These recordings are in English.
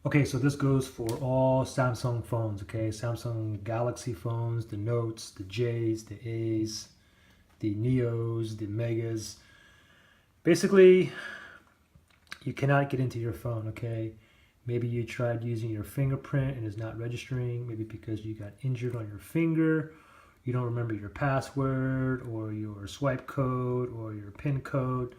Okay, so this goes for all Samsung phones, okay? Samsung Galaxy phones, the Notes, the J's, the A's, the Neos, the Megas. Basically, you cannot get into your phone, okay? Maybe you tried using your fingerprint and it's not registering, maybe because you got injured on your finger, you don't remember your password or your swipe code or your PIN code.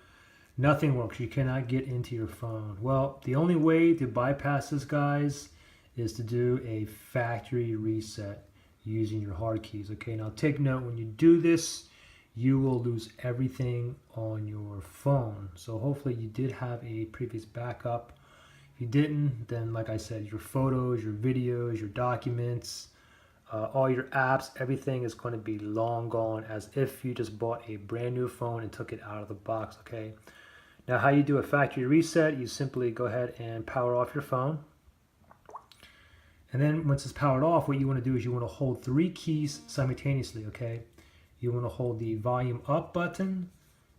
Nothing works. You cannot get into your phone. Well, the only way to bypass this, guys, is to do a factory reset using your hard keys. Okay, now take note, when you do this, you will lose everything on your phone. So hopefully you did have a previous backup. If you didn't, then like I said, your photos, your videos, your documents, all your apps, everything is going to be long gone, as if you just bought a brand new phone and took it out of the box. Okay. Now, how you do a factory reset, you simply go ahead and power off your phone. And then once it's powered off, what you want to do is you want to hold 3 keys simultaneously, okay? You want to hold the volume up button,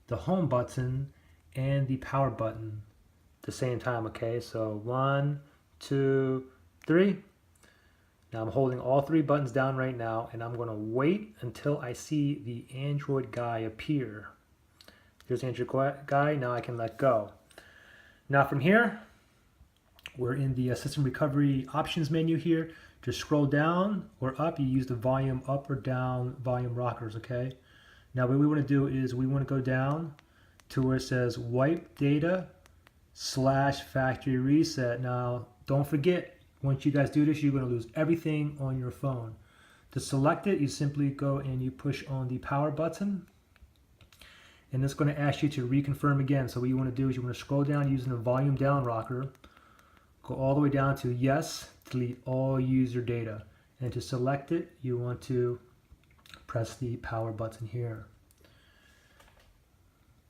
the home button, and the power button at the same time, okay? So 1, 2, 3. Now I'm holding all 3 buttons down right now, and I'm going to wait until I see the Android guy appear. Here's the Android guy. Now I can let go. Now from here, we're in the system recovery options menu here. Just scroll down or up. You use the volume up or down volume rockers, okay? Now what we want to do is we want to go down to where it says wipe data / factory reset. Now don't forget, once you guys do this, you're going to lose everything on your phone. To select it, you simply go and you push on the power button. And it's going to ask you to reconfirm again. So what you want to do is you want to scroll down using the volume down rocker, go all the way down to yes, delete all user data. And to select it, you want to press the power button here.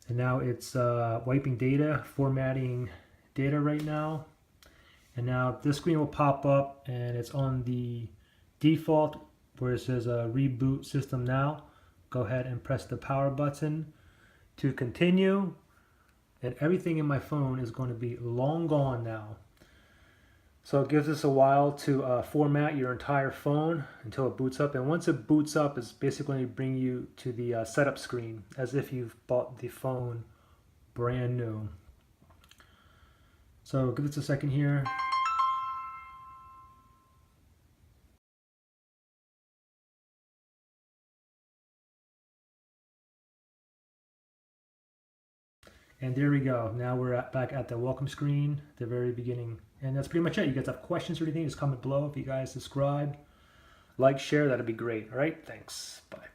And now it's wiping data, formatting data right now. And now this screen will pop up and it's on the default where it says reboot system now. Go ahead and press the power button to continue, and everything in my phone is going to be long gone now. So it gives us a while to format your entire phone until it boots up, and once it boots up, it's basically going to bring you to the setup screen as if you've bought the phone brand new. So give us a second here. And there we go. Now we're back at the welcome screen, the very beginning. And that's pretty much it. You guys have questions or anything, just comment below. If you guys subscribe, like, share, that'd be great. All right, thanks. Bye.